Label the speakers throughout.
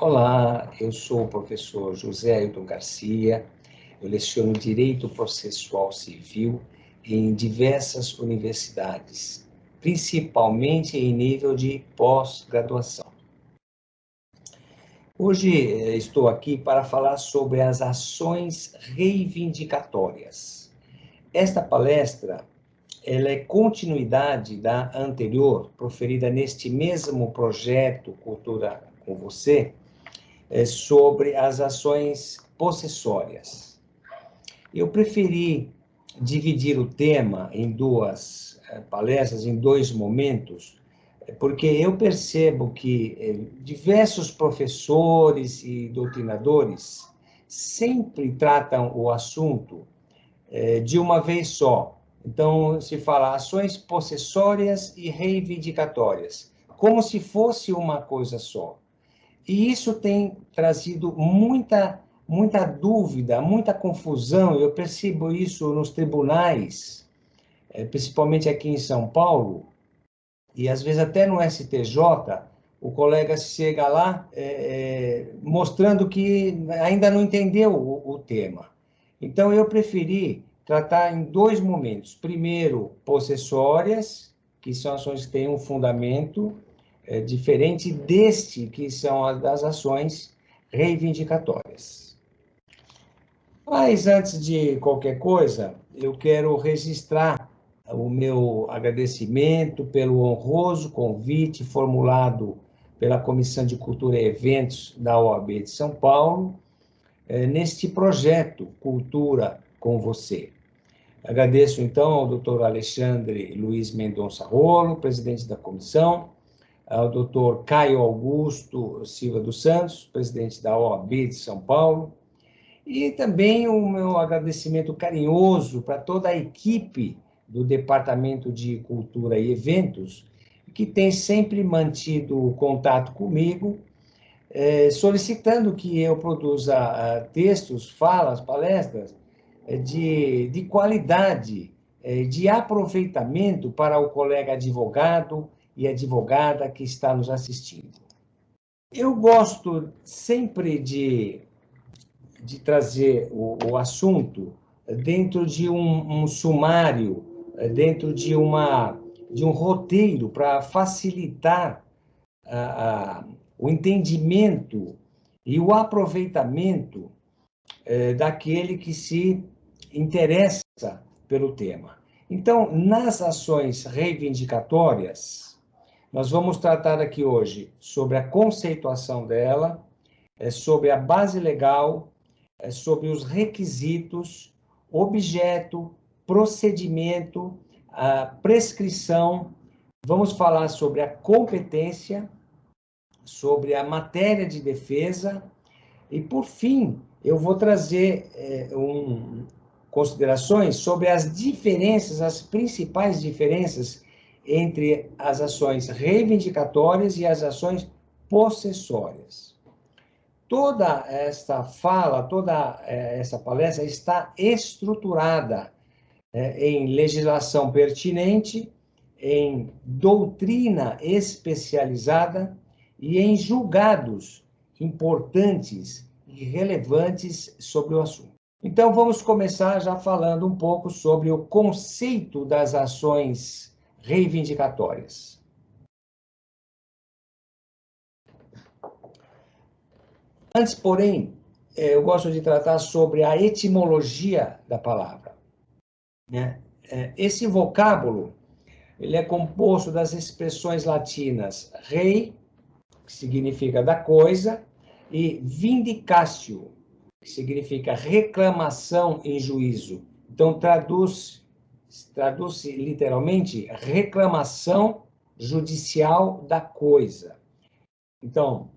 Speaker 1: Olá, eu sou o professor José Ailton Garcia, eu leciono Direito Processual Civil em diversas universidades, principalmente em nível de pós-graduação. Hoje estou aqui para falar sobre as ações reivindicatórias. Esta palestra ela é continuidade da anterior, proferida neste mesmo projeto Cultura com Você, sobre as ações possessórias. Eu preferi dividir o tema em duas palestras, em dois momentos, porque eu percebo que diversos professores e doutrinadores sempre tratam o assunto de uma vez só. Então, se fala ações possessórias e reivindicatórias, como se fosse uma coisa só. E isso tem trazido muita dúvida, muita confusão. Eu percebo isso nos tribunais, principalmente aqui em São Paulo, e às vezes até no STJ, o colega chega lá mostrando que ainda não entendeu o tema. Então, eu preferi tratar em dois momentos. Primeiro, possessórias, que são ações que têm um fundamento diferente deste, que são as das ações reivindicatórias. Mas, antes de qualquer coisa, eu quero registrar o meu agradecimento pelo honroso convite formulado pela Comissão de Cultura e Eventos da OAB de São Paulo, neste projeto Cultura com Você. Agradeço, então, ao Dr. Alexandre Luiz Mendonça Rolo, presidente da comissão, ao Dr. Caio Augusto Silva dos Santos, presidente da OAB de São Paulo, e também o meu agradecimento carinhoso para toda a equipe do Departamento de Cultura e Eventos, que tem sempre mantido contato comigo, solicitando que eu produza textos, falas, palestras de qualidade, de aproveitamento para o colega advogado e advogada que está nos assistindo. Eu gosto sempre de trazer o assunto dentro de um sumário, dentro de um roteiro para facilitar o entendimento e o aproveitamento daquele que se interessa pelo tema. Então, nas ações reivindicatórias, nós vamos tratar aqui hoje sobre a conceituação dela, sobre a base legal, sobre os requisitos, objeto, procedimento, a prescrição. Vamos falar sobre a competência, sobre a matéria de defesa e, por fim, eu vou trazer considerações sobre as diferenças, as principais diferenças entre as ações reivindicatórias e as ações possessórias. Toda esta fala, toda essa palestra está estruturada em legislação pertinente, em doutrina especializada e em julgados importantes e relevantes sobre o assunto. Então, vamos começar já falando um pouco sobre o conceito das ações reivindicatórias. Antes, porém, eu gosto de tratar sobre a etimologia da palavra. Esse vocábulo ele é composto das expressões latinas rei, que significa da coisa, e vindicatio, que significa reclamação em juízo. Então, traduz-se literalmente reclamação judicial da coisa. Então,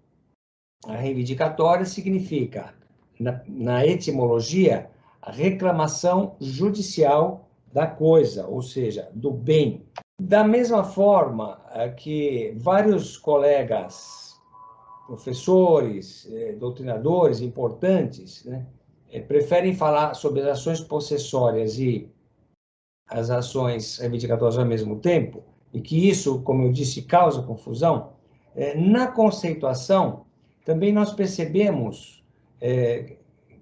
Speaker 1: a reivindicatória significa, na etimologia, a reclamação judicial da coisa, ou seja, do bem. Da mesma forma que vários colegas, professores, doutrinadores importantes, preferem falar sobre as ações possessórias e as ações reivindicatórias ao mesmo tempo, e que isso, como eu disse, causa confusão, na conceituação, também nós percebemos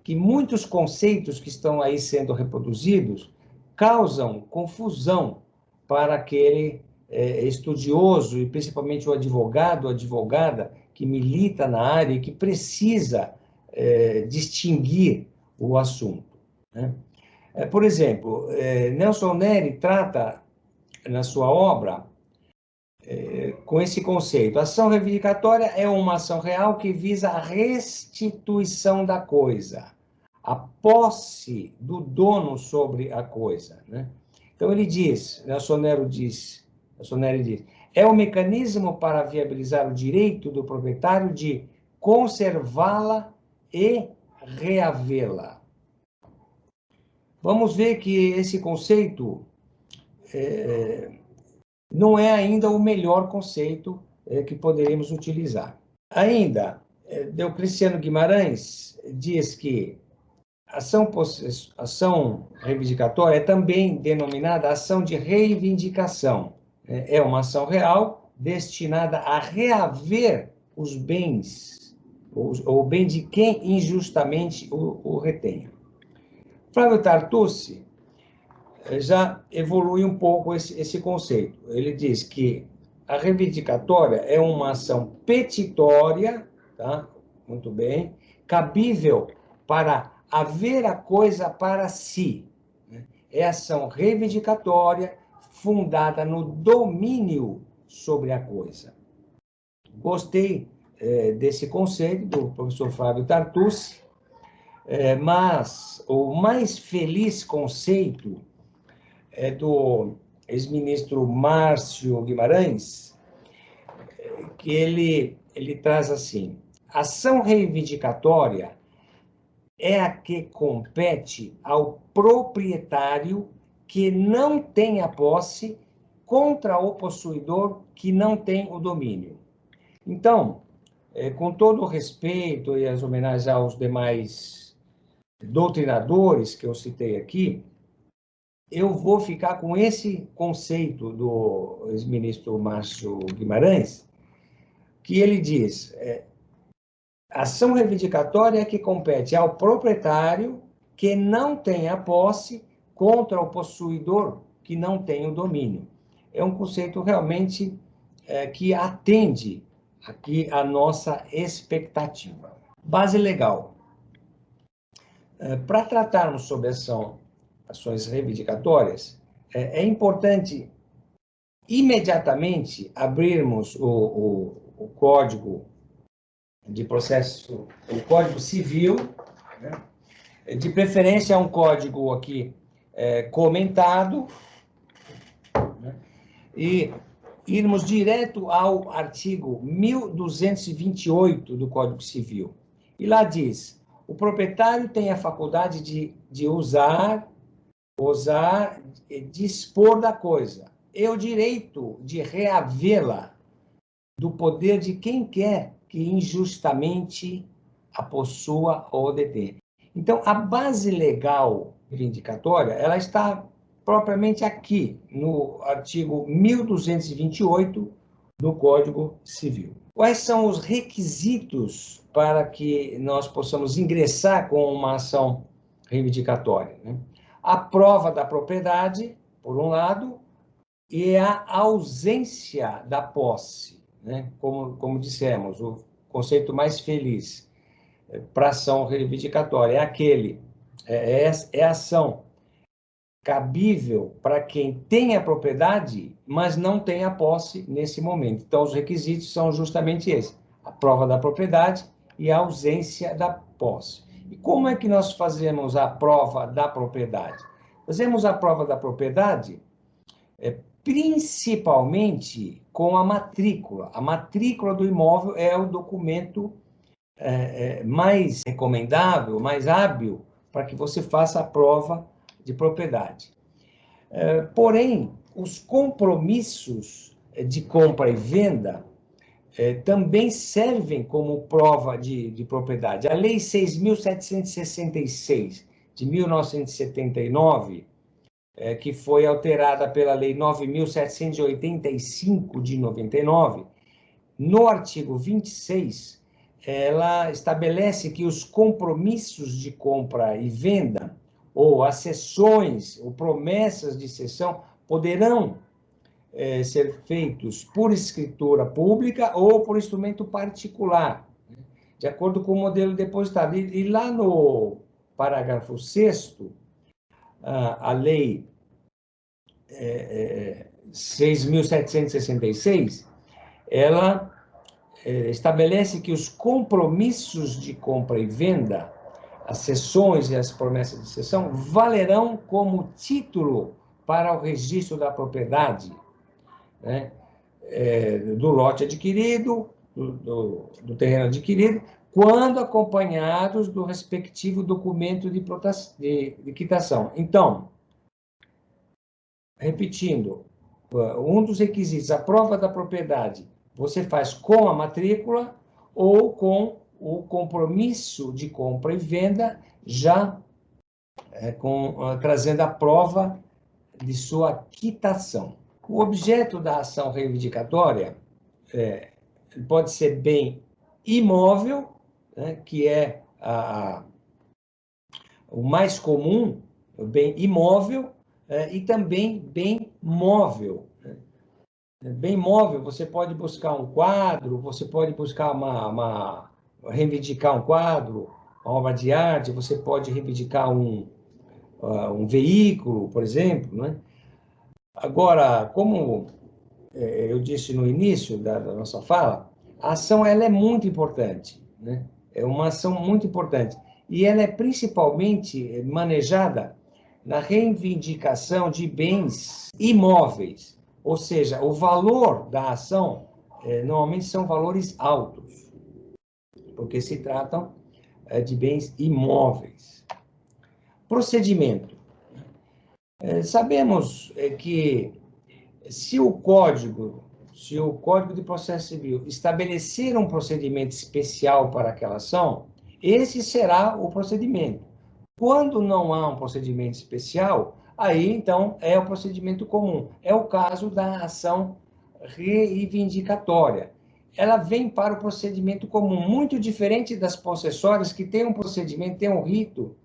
Speaker 1: que muitos conceitos que estão aí sendo reproduzidos causam confusão para aquele estudioso, e principalmente o advogado ou advogada que milita na área e que precisa distinguir o assunto, né? Por exemplo, Nelson Neri trata, na sua obra, com esse conceito: ação reivindicatória é uma ação real que visa a restituição da coisa, a posse do dono sobre a coisa, né? Então ele diz, Nelson Neri diz, é um mecanismo para viabilizar o direito do proprietário de conservá-la e reavê-la. Vamos ver que esse conceito não é ainda o melhor conceito que poderíamos utilizar. Ainda, Deocleciano Guimarães diz que ação reivindicatória é também denominada ação de reivindicação. É uma ação real destinada a reaver os bens, ou o bem de quem injustamente o retenha. Flávio Tartucci já evolui um pouco esse conceito. Ele diz que a reivindicatória é uma ação petitória, tá? Muito bem, cabível para haver a coisa para si. É ação reivindicatória fundada no domínio sobre a coisa. Gostei desse conceito do professor Flávio Tartucci, mas o mais feliz conceito é do ex-ministro Márcio Guimarães, que ele traz assim: ação reivindicatória é a que compete ao proprietário que não tem a posse contra o possuidor que não tem o domínio. Então, com todo o respeito e as homenagens aos demais doutrinadores que eu citei aqui, eu vou ficar com esse conceito do ex-ministro Márcio Guimarães, que ele diz: ação reivindicatória é que compete ao proprietário que não tem a posse contra o possuidor que não tem o domínio. É um conceito realmente que atende aqui a nossa expectativa. Base legal. Para tratarmos sobre ações reivindicatórias, é importante imediatamente abrirmos o Código de Processo, o Código Civil, né? De preferência um código aqui comentado, né? E irmos direto ao artigo 1228 do Código Civil. E lá diz: o proprietário tem a faculdade de usar, dispor da coisa, e o direito de reavê-la do poder de quem quer que injustamente a possua ou detenha. Então, a base legal reivindicatória, ela está propriamente aqui, no artigo 1228 do Código Civil. Quais são os requisitos para que nós possamos ingressar com uma ação reivindicatória, né? A prova da propriedade, por um lado, e a ausência da posse, né? Como dissemos, o conceito mais feliz para ação reivindicatória é aquele, é ação cabível para quem tem a propriedade, mas não tem a posse nesse momento. Então, os requisitos são justamente esses: a prova da propriedade e a ausência da posse. E como é que nós fazemos a prova da propriedade? Fazemos a prova da propriedade principalmente com a matrícula. A matrícula do imóvel é o documento mais recomendável, mais hábil, para que você faça a prova de propriedade. Porém, os compromissos de compra e venda também servem como prova de propriedade. A Lei 6.766, de 1979, que foi alterada pela Lei 9.785, de 99, no artigo 26, ela estabelece que os compromissos de compra e venda, ou as cessões, ou promessas de cessão, poderão ser feitos por escritura pública ou por instrumento particular, de acordo com o modelo depositado. E lá no parágrafo 6º, a lei 6.766, ela estabelece que os compromissos de compra e venda, as cessões e as promessas de cessão, valerão como título para o registro da propriedade, né, do lote adquirido, do terreno adquirido, quando acompanhados do respectivo documento de quitação. Então, repetindo, um dos requisitos, a prova da propriedade, você faz com a matrícula ou com o compromisso de compra e venda, já trazendo a prova de sua quitação. O objeto da ação reivindicatória pode ser bem imóvel, né, que é o mais comum, o bem imóvel, e também bem móvel. Bem móvel, você pode buscar um quadro, você pode buscar reivindicar um quadro, uma obra de arte, você pode reivindicar um veículo, por exemplo, né? Agora, como eu disse no início da nossa fala, a ação ela é muito importante, né? É uma ação muito importante. E ela é principalmente manejada na reivindicação de bens imóveis, ou seja, o valor da ação normalmente são valores altos, porque se tratam de bens imóveis. Procedimento. Sabemos que se o Código de Processo Civil estabelecer um procedimento especial para aquela ação, esse será o procedimento. Quando não há um procedimento especial, aí, então, é o procedimento comum. É o caso da ação reivindicatória. Ela vem para o procedimento comum, muito diferente das possessórias, que tem um procedimento, tem um rito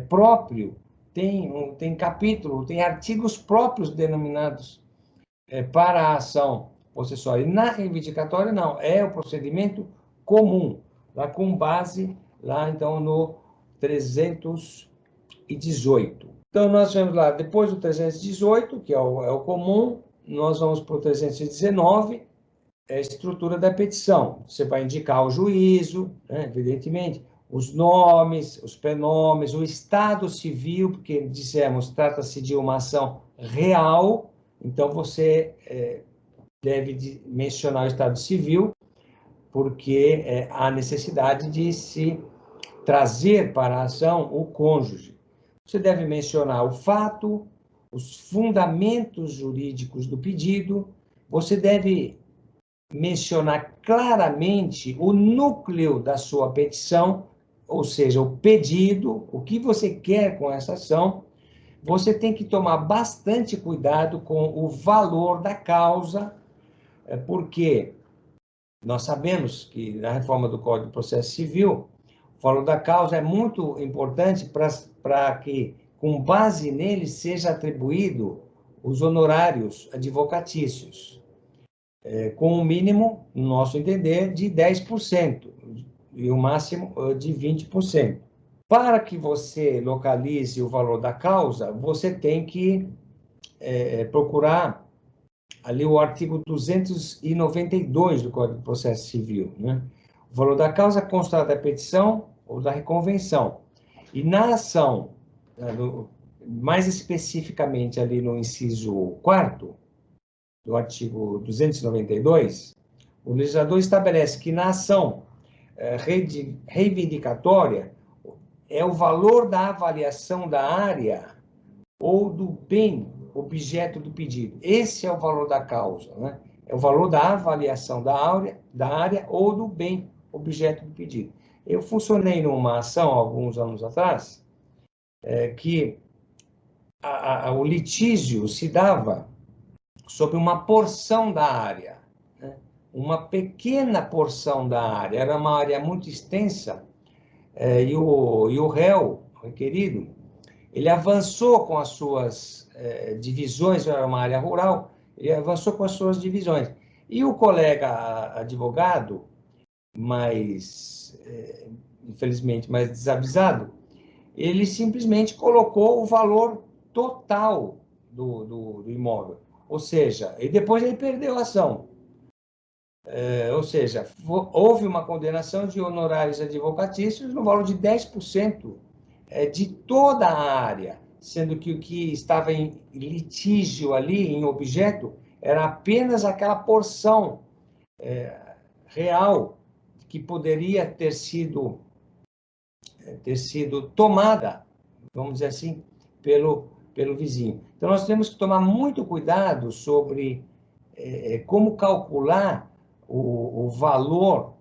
Speaker 1: próprio, tem capítulo, tem artigos próprios denominados para a ação possessória. E na reivindicatória, não, é o procedimento comum, lá com base, lá então no 318. Então, nós vamos lá, depois do 318, que é o comum, nós vamos para o 319, é a estrutura da petição. Você vai indicar o juízo, né, evidentemente, os nomes, os prenomes, o estado civil, porque dissemos, trata-se de uma ação real, então você deve mencionar o estado civil, porque há necessidade de se trazer para a ação o cônjuge. Você deve mencionar o fato, os fundamentos jurídicos do pedido, você deve mencionar claramente o núcleo da sua petição, ou seja, o pedido, o que você quer com essa ação. Você tem que tomar bastante cuidado com o valor da causa, porque nós sabemos que na reforma do Código de Processo Civil, o valor da causa é muito importante para que, com base nele, seja atribuído os honorários advocatícios, com o mínimo, no nosso entender, de 10% e o máximo de 20%. Para que você localize o valor da causa, você tem que procurar ali o artigo 292 do Código de Processo Civil, né? O valor da causa consta da petição ou da reconvenção. E na ação, mais especificamente ali no inciso 4º do artigo 292, o legislador estabelece que na ação reivindicatória é o valor da avaliação da área ou do bem objeto do pedido. Esse é o valor da causa, né? É o valor da avaliação da área ou do bem objeto do pedido. Eu funcionei numa ação, alguns anos atrás, que o litígio se dava sobre uma porção da área, né? uma pequena porção da área, era uma área muito extensa, e o réu, o requerido, ele avançou com as suas divisões, era uma área rural, ele avançou com as suas divisões. E o colega advogado, infelizmente, mais desavisado, ele simplesmente colocou o valor total do imóvel. Ou seja, e depois ele perdeu a ação. Ou seja, houve uma condenação de honorários advocatícios no valor de 10% de toda a área, sendo que o que estava em litígio ali, em objeto, era apenas aquela porção real que poderia ter sido tomada, vamos dizer assim, pelo vizinho. Então, nós temos que tomar muito cuidado sobre como calcular o valor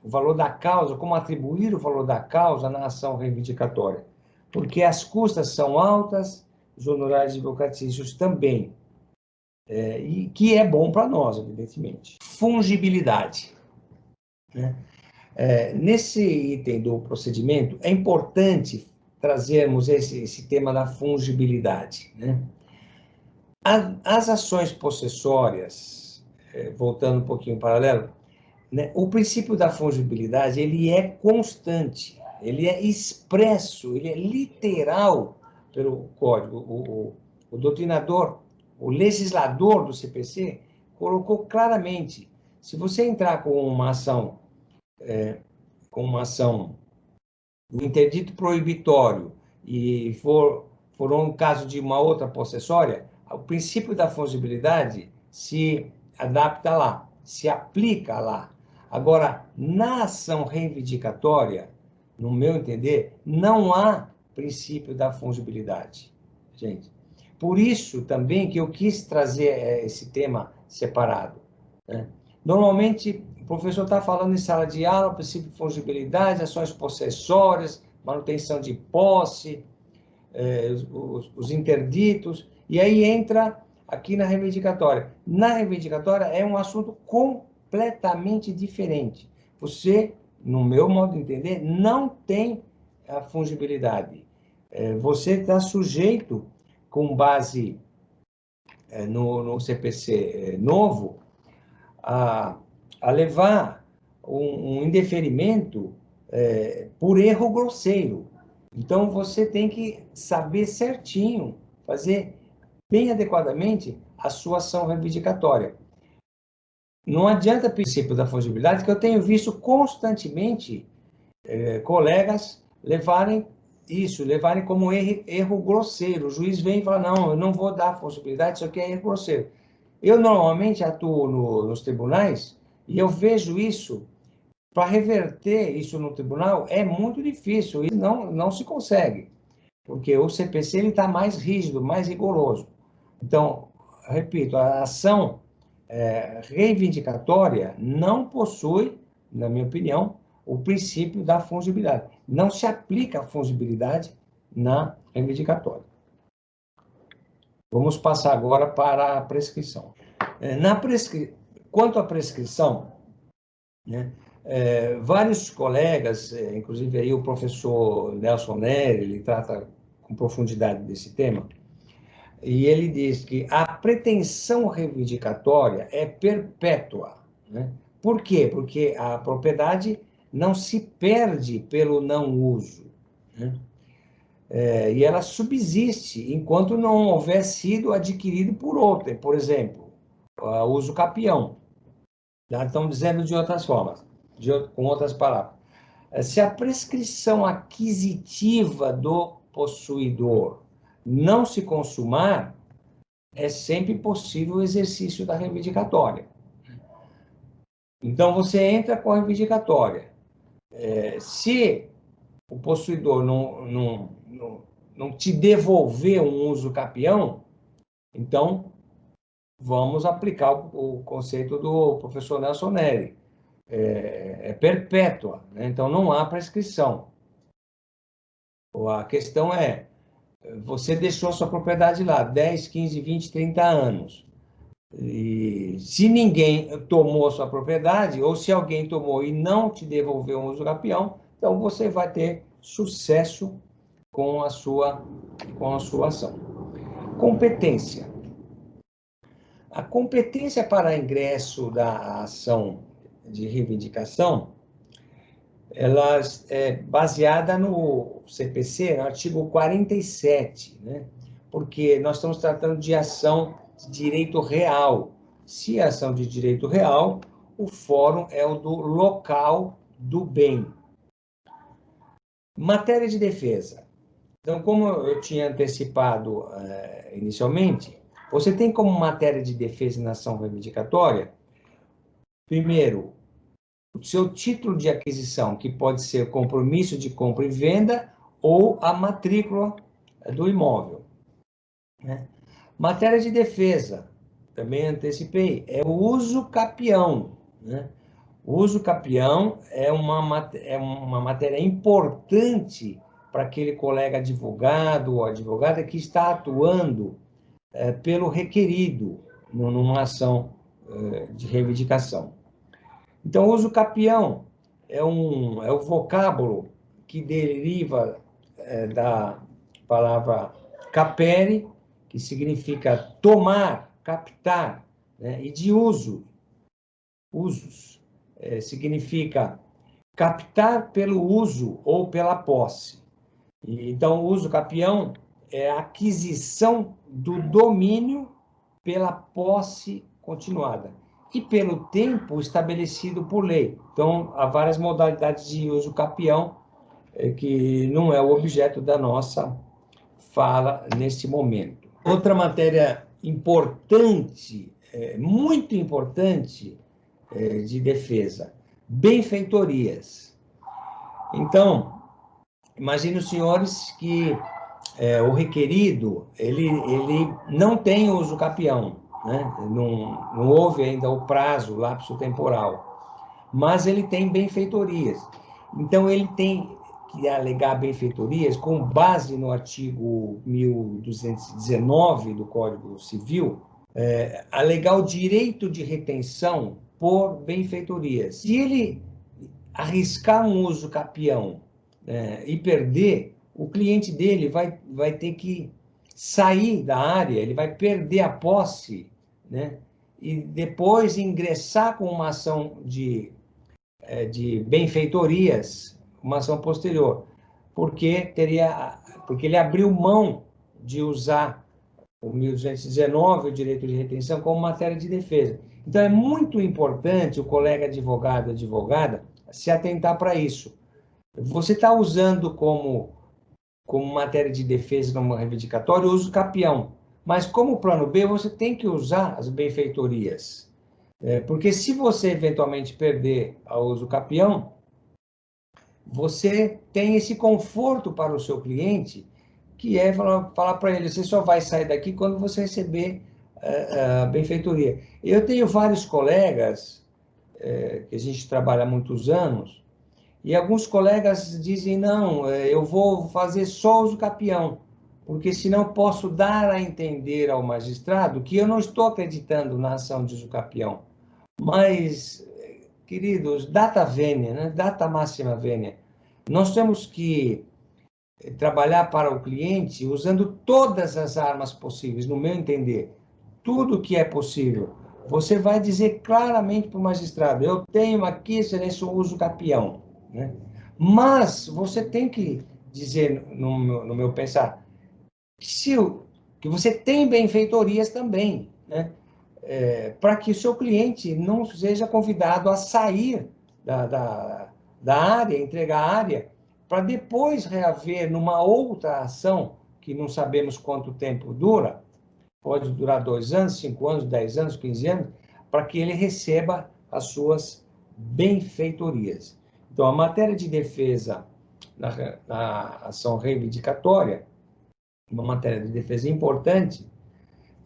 Speaker 1: o valor da causa, como atribuir o valor da causa na ação reivindicatória. Porque as custas são altas, os honorários advocatícios também. E que é bom para nós, evidentemente. Fungibilidade. Né? Nesse item do procedimento, é importante trazermos esse tema da fungibilidade. Né? As ações possessórias, voltando um pouquinho paralelo, né, o princípio da fungibilidade ele é constante, ele é expresso, ele é literal pelo Código. O doutrinador, o legislador do CPC colocou claramente, se você entrar com uma ação do interdito proibitório e for um caso de uma outra possessória, o princípio da fungibilidade se adapta lá, se aplica lá. Agora, na ação reivindicatória, no meu entender, não há princípio da fungibilidade, gente. Por isso também que eu quis trazer esse tema separado, né? Normalmente, o professor está falando em sala de aula, princípio de fungibilidade, ações possessórias, manutenção de posse, os interditos, e aí entra aqui na reivindicatória. Na reivindicatória é um assunto completamente diferente. Você, no meu modo de entender, não tem a fungibilidade. Você está sujeito, com base no CPC novo, a levar um indeferimento por erro grosseiro. Então, você tem que saber certinho, fazer bem adequadamente a sua ação reivindicatória. Não adianta o princípio da fungibilidade, que eu tenho visto constantemente colegas levarem como erro grosseiro. O juiz vem e fala, não, eu não vou dar fungibilidade, isso aqui é erro grosseiro. Eu normalmente atuo nos tribunais e eu vejo isso, para reverter isso no tribunal é muito difícil, e não se consegue, porque o CPC está mais rígido, mais rigoroso. Então, repito, a ação reivindicatória não possui, na minha opinião, o princípio da fungibilidade. Não se aplica a fungibilidade na reivindicatória. Vamos passar agora para a prescrição. Quanto à prescrição, né, vários colegas, inclusive aí o professor Nelson Neri, ele trata com profundidade desse tema, e ele diz que a pretensão reivindicatória é perpétua. Né? Por quê? Porque a propriedade não se perde pelo não uso. Né? E ela subsiste enquanto não houver sido adquirido por outrem. Por exemplo, o uso capião. Já estão dizendo de outras formas, com outras palavras. Se a prescrição aquisitiva do possuidor não se consumar, é sempre possível o exercício da reivindicatória. Então, você entra com a reivindicatória. Se o possuidor não te devolver um uso capião, então vamos aplicar o conceito do professor Nelson Neri. É perpétua, né? Então não há prescrição. A questão é, você deixou sua propriedade lá 10, 15, 20, 30 anos. E se ninguém tomou a sua propriedade, ou se alguém tomou e não te devolveu um uso capião, então você vai ter sucesso com a sua ação. Competência. A competência para ingresso da ação de reivindicação, ela é baseada no CPC, no artigo 47, né? Porque nós estamos tratando de ação de direito real. Se é ação de direito real, o fórum é o do local do bem. Matéria de defesa. Então, como eu tinha antecipado inicialmente, você tem como matéria de defesa na ação reivindicatória, primeiro, o seu título de aquisição, que pode ser compromisso de compra e venda ou a matrícula do imóvel, né? Matéria de defesa, também antecipei, é o uso capião, né? O uso capião é uma matéria importante para aquele colega advogado ou advogada que está atuando pelo requerido numa ação de reivindicação. Então, o uso capião é o vocábulo que deriva da palavra capere, que significa tomar, captar, né? E de usos, significa captar pelo uso ou pela posse. Então, o uso capião é a aquisição do domínio pela posse continuada e pelo tempo estabelecido por lei. Então, há várias modalidades de uso capião, que não é o objeto da nossa fala neste momento. Outra matéria importante, muito importante, de defesa, benfeitorias. Então, imagine os senhores que o requerido, ele não tem uso capião, né? Não houve ainda o prazo, lapso temporal, mas ele tem benfeitorias. Então, ele tem que alegar benfeitorias com base no artigo 1219 do Código Civil, alegar o direito de retenção por benfeitorias. Se ele arriscar um uso capião e perder, o cliente dele vai ter que sair da área, ele vai perder a posse, né? E depois ingressar com uma ação de benfeitorias, uma ação posterior, porque ele abriu mão de usar o 1219, o direito de retenção, como matéria de defesa. Então, é muito importante o colega advogado, advogada, se atentar para isso. Você está usando como matéria de defesa numa reivindicatória o uso capião, mas como plano B, você tem que usar as benfeitorias. Porque se você eventualmente perder a uso capião, você tem esse conforto para o seu cliente, que é falar para ele, você só vai sair daqui quando você receber a benfeitoria. Eu tenho vários colegas, que a gente trabalha há muitos anos, e alguns colegas dizem, não, eu vou fazer só uso capião, porque senão posso dar a entender ao magistrado que eu não estou acreditando na ação de uso capião. Mas, queridos, data venia, né? Data máxima venia. Nós temos que trabalhar para o cliente usando todas as armas possíveis, no meu entender. Tudo que é possível. Você vai dizer claramente para o magistrado, eu tenho aqui, excelência, o uso capião, né? Mas você tem que dizer, no meu pensar, que você tem benfeitorias também, né? Para que o seu cliente não seja convidado a sair da área, entregar a área, para depois reaver numa outra ação, que não sabemos quanto tempo dura, pode durar 2 anos, 5 anos, 10 anos, 15 anos, para que ele receba as suas benfeitorias. Então, a matéria de defesa na ação reivindicatória, uma matéria de defesa importante,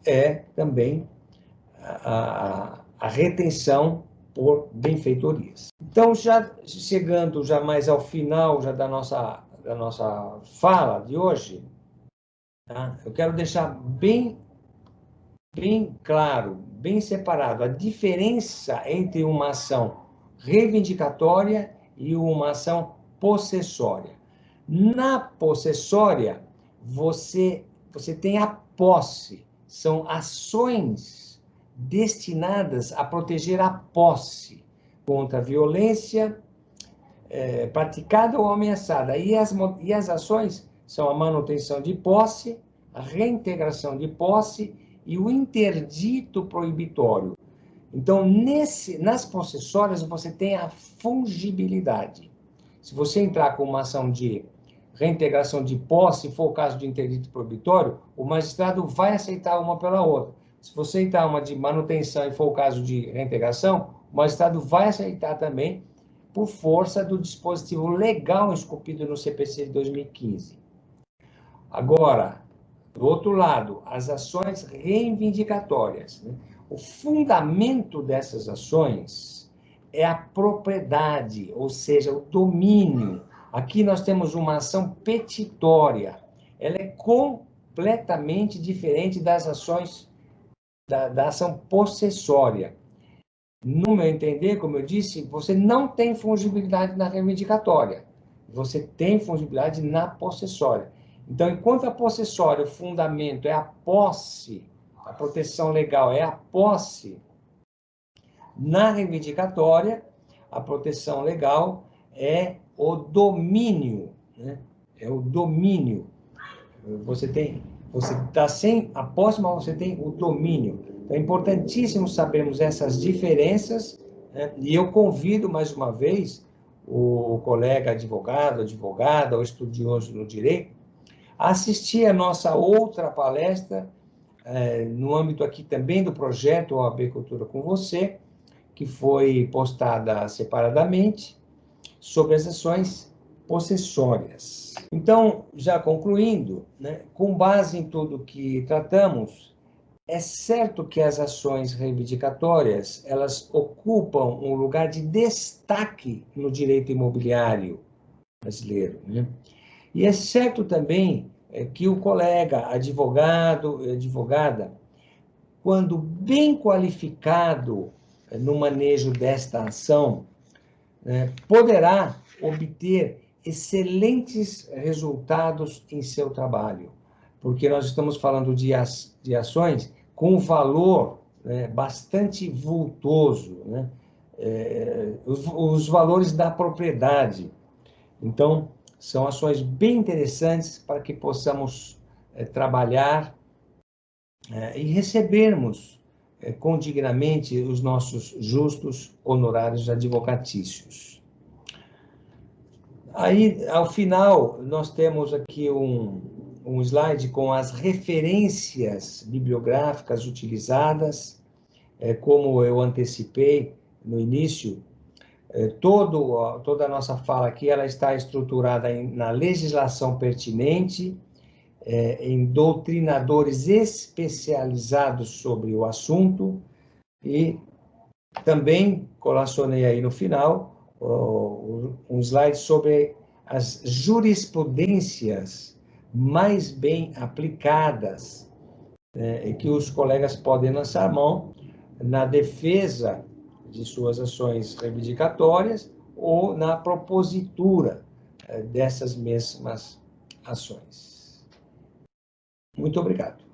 Speaker 1: é também a retenção por benfeitorias. Então, já chegando já mais ao final já da nossa fala de hoje, tá? Eu quero deixar bem claro, bem separado a diferença entre uma ação reivindicatória e uma ação possessória. Na possessória, você tem a posse, são ações destinadas a proteger a posse contra a violência praticada ou ameaçada. E as ações são a manutenção de posse, a reintegração de posse e o interdito proibitório. Então, nas possessórias, você tem a fungibilidade. Se você entrar com uma ação de reintegração de posse, se for o caso de interdito proibitório, o magistrado vai aceitar uma pela outra. Se você entrar uma de manutenção e for o caso de reintegração, o magistrado vai aceitar também por força do dispositivo legal esculpido no CPC de 2015. Agora, do outro lado, as ações reivindicatórias. Né? O fundamento dessas ações é a propriedade, ou seja, o domínio. Aqui nós temos uma ação petitória. Ela é completamente diferente das ações da ação possessória. No meu entender, como eu disse, você não tem fungibilidade na reivindicatória. Você tem fungibilidade na possessória. Então, enquanto a possessória, o fundamento é a posse, a proteção legal é a posse, na reivindicatória, a proteção legal é o domínio, né? É o domínio. Você está sem a posse, mas você tem o domínio. Então, é importantíssimo sabermos essas diferenças, né? E eu convido, mais uma vez, o colega advogado, advogada, ou estudioso no direito, a assistir a nossa outra palestra, no âmbito aqui também do projeto OAB Cultura com Você, que foi postada separadamente, sobre as ações possessórias. Então, já concluindo, né, com base em tudo que tratamos, é certo que as ações reivindicatórias, elas ocupam um lugar de destaque no direito imobiliário brasileiro, né? E é certo também que o colega advogado e advogada, quando bem qualificado no manejo desta ação, poderá obter excelentes resultados em seu trabalho, porque nós estamos falando de ações com valor, né, bastante vultoso, né? Os valores da propriedade. Então, são ações bem interessantes para que possamos trabalhar e recebermos condignamente os nossos justos honorários advocatícios. Aí, ao final, nós temos aqui um slide com as referências bibliográficas utilizadas, como eu antecipei no início. Toda a nossa fala aqui ela está estruturada na legislação pertinente, em doutrinadores especializados sobre o assunto, e também colacionei aí no final um slide sobre as jurisprudências mais bem aplicadas, que os colegas podem lançar mão na defesa de suas ações reivindicatórias ou na propositura dessas mesmas ações. Muito obrigado.